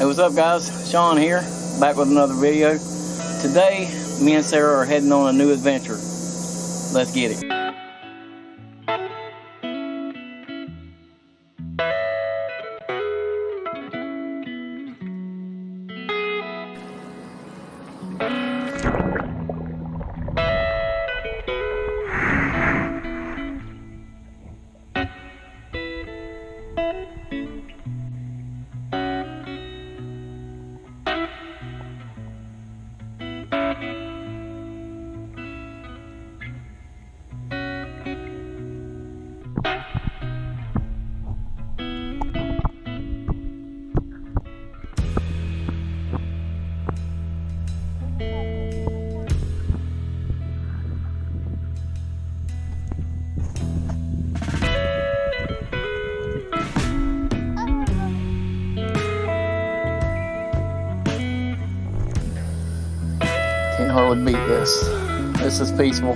Hey, what's up guys? Sean here, back with another video. Today, me and Sarah are heading on a new adventure. Let's get it. Can't hardly beat this. This is peaceful.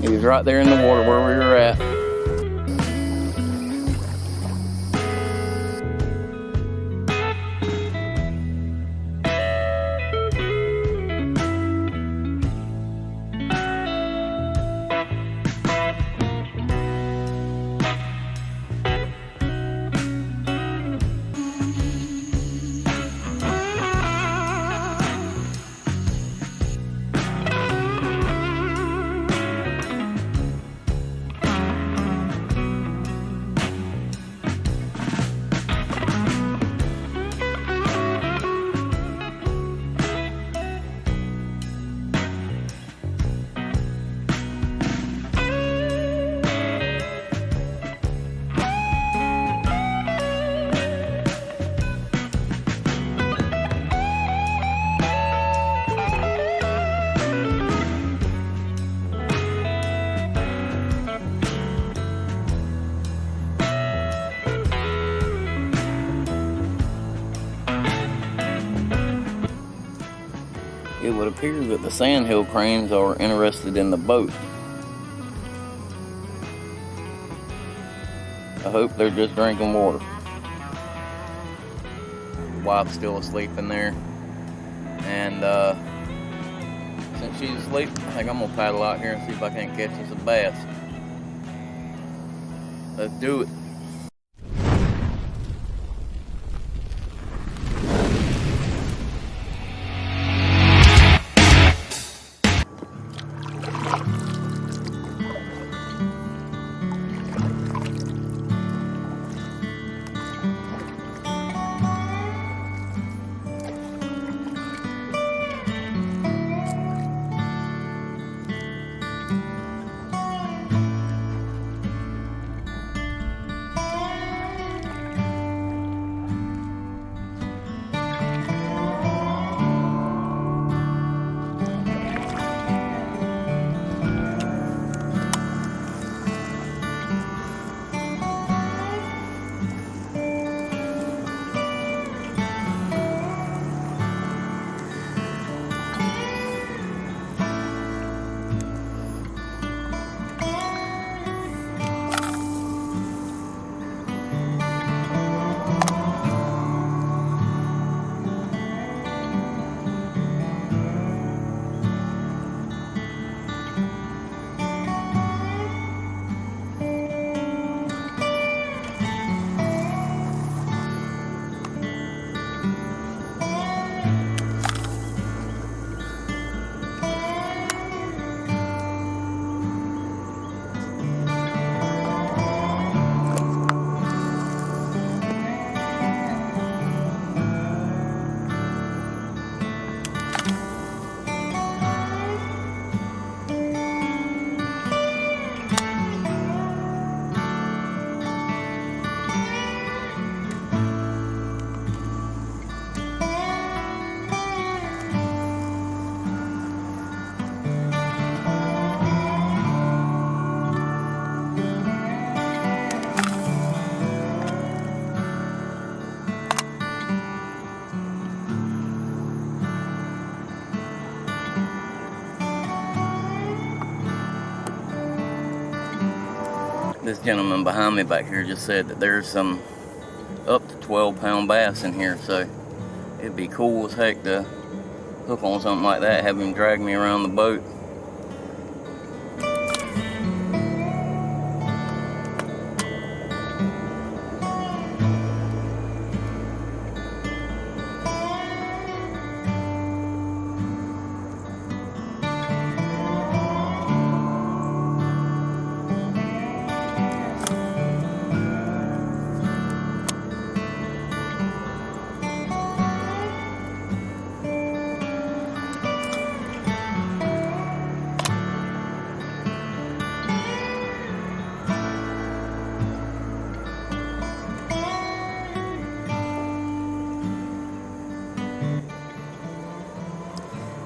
He was right there in the water where we were at. It would appear that the sandhill cranes are interested in the boat. I hope they're just drinking water. Wife's still asleep in there. And since she's asleep, I think I'm gonna paddle out here and see if I can't catch us a bass. Let's do it. This gentleman behind me back here just said that there's some up to 12-pound bass in here, so it'd be cool as heck to hook on something like that, have him drag me around the boat.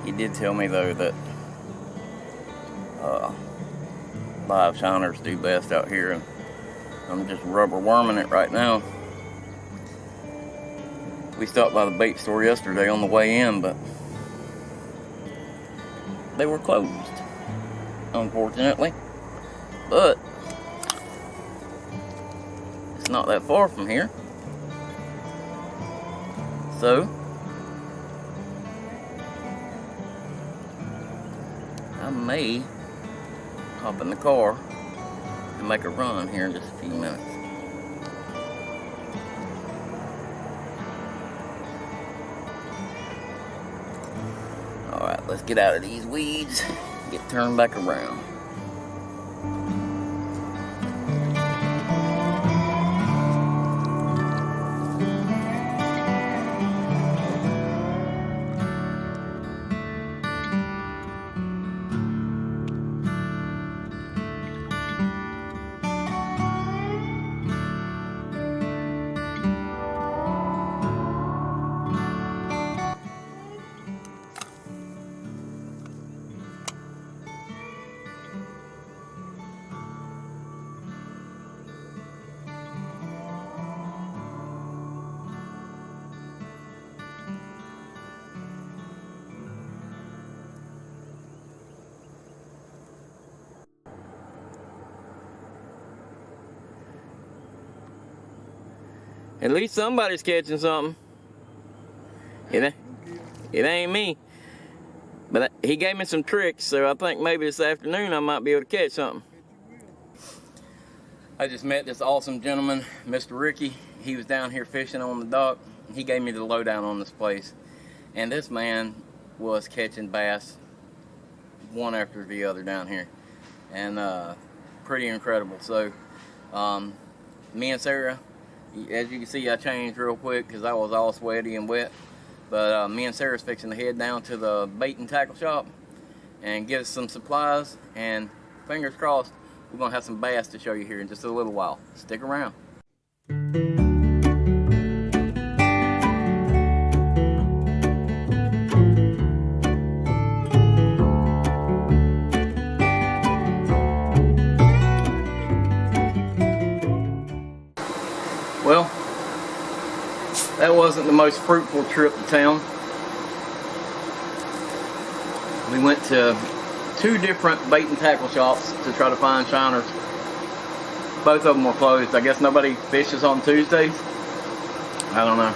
He did tell me though that live shiners do best out here, and I'm just rubber worming it right now. We stopped by the bait store yesterday on the way in, but they were closed, unfortunately. But it's not that far from here, so I may hop in the car and make a run here in just a few minutes. Alright, let's get out of these weeds, get turned back around. At least somebody's catching something. It ain't me. But he gave me some tricks, so I think maybe this afternoon I might be able to catch something. I just met this awesome gentleman, Mr. Ricky. He was down here fishing on the dock. He gave me the lowdown on this place. And this man was catching bass one after the other down here. And pretty incredible. So me and Sarah, as you can see, I changed real quick because I was all sweaty and wet. But me and Sarah's fixing to head down to the bait and tackle shop and get us some supplies. And fingers crossed, we're going to have some bass to show you here in just a little while. Stick around. Well, that wasn't the most fruitful trip to town. We went to 2 different bait and tackle shops to try to find shiners. Both of them were closed. I guess nobody fishes on Tuesdays. I don't know.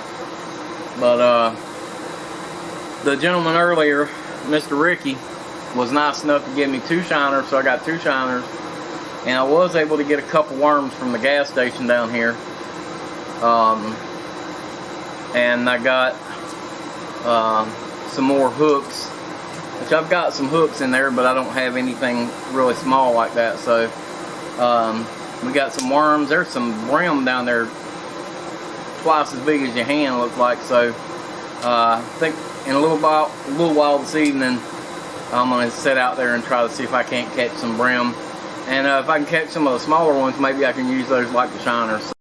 But the gentleman earlier, Mr. Ricky, was nice enough to give me 2 shiners, so I got 2 shiners. And I was able to get a couple worms from the gas station down here. And I got some more hooks, which I've got some hooks in there, but I don't have anything really small like that. So we got some worms. There's some brim down there twice as big as your hand, looks like. So I think in a little while this evening I'm going to sit out there and try to see if I can't catch some brim. And if I can catch some of the smaller ones, maybe I can use those like the shiners.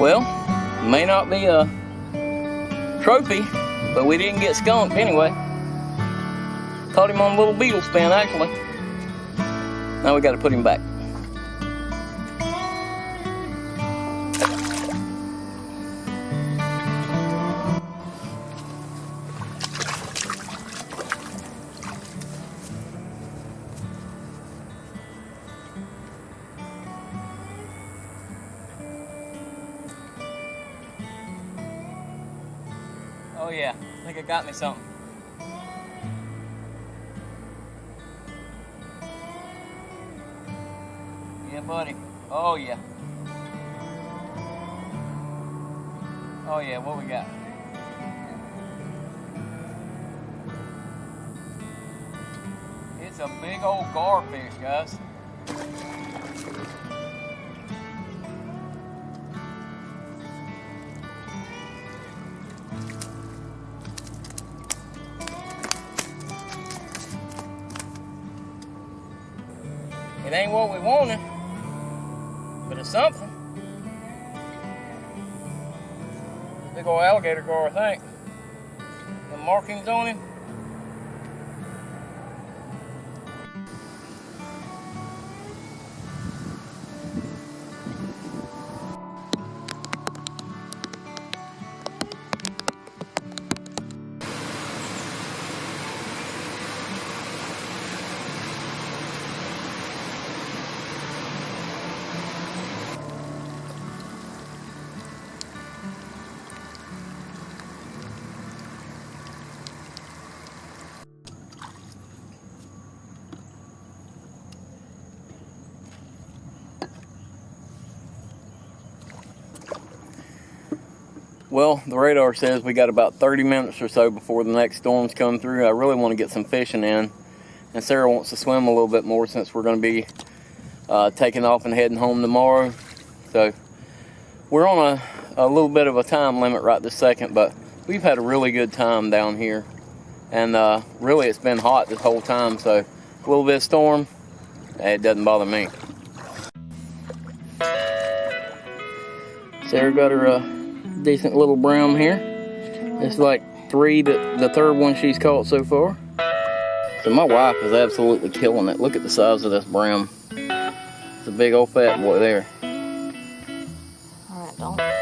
Well, may not be a trophy, but we didn't get skunked anyway. Caught him on a little beetle spin actually. Now we got to put him back. Oh yeah, I think it got me something. Yeah, buddy. Oh yeah. Oh yeah, what we got? It's a big old garfish, guys. It ain't what we wanted, but it's something. Big old alligator gar, I think. The markings on him. Well, the radar says we got about 30 minutes or so before the next storms come through. I really want to get some fishing in, and Sarah wants to swim a little bit more since we're going to be taking off and heading home tomorrow. So we're on a little bit of a time limit right this second, but we've had a really good time down here, and really it's been hot this whole time, so a little bit of storm, it doesn't bother me. Sarah got her decent little brim here. It's like 3, the third one she's caught so far. So my wife is absolutely killing it. Look at the size of this brim. It's a big old fat boy there. Alright, don't get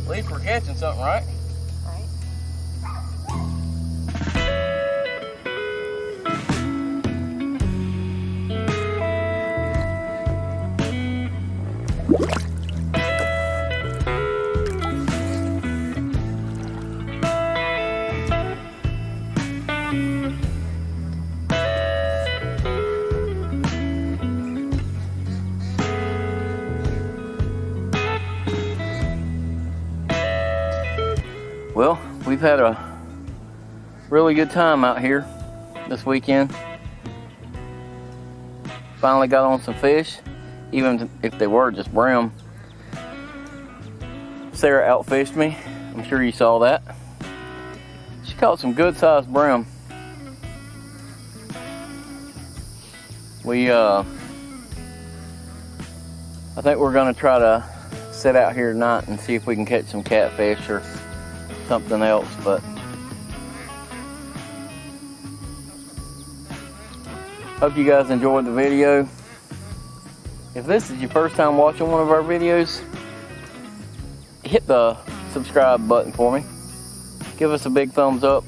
At least we're catching something, right? Well, we've had a really good time out here this weekend. Finally got on some fish, even if they were just brim. Sarah outfished me. I'm sure you saw that. She caught some good sized brim. I think we're gonna try to sit out here tonight and see if we can catch some catfish or something else, but hope you guys enjoyed the video. If this is your first time watching one of our videos, hit the subscribe button for me. Give us a big thumbs up.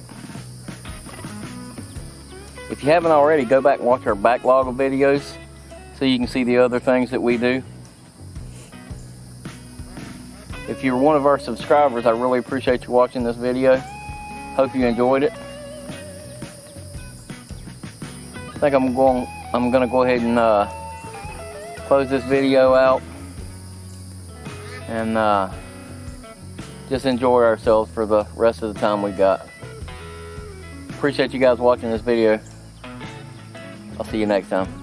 If you haven't already, go back and watch our backlog of videos so you can see the other things that we do. If you're one of our subscribers, I really appreciate you watching this video. Hope you enjoyed it. think I'm gonna go ahead and close this video out and just enjoy ourselves for the rest of the time we got. Appreciate you guys watching this video. I'll see you next time.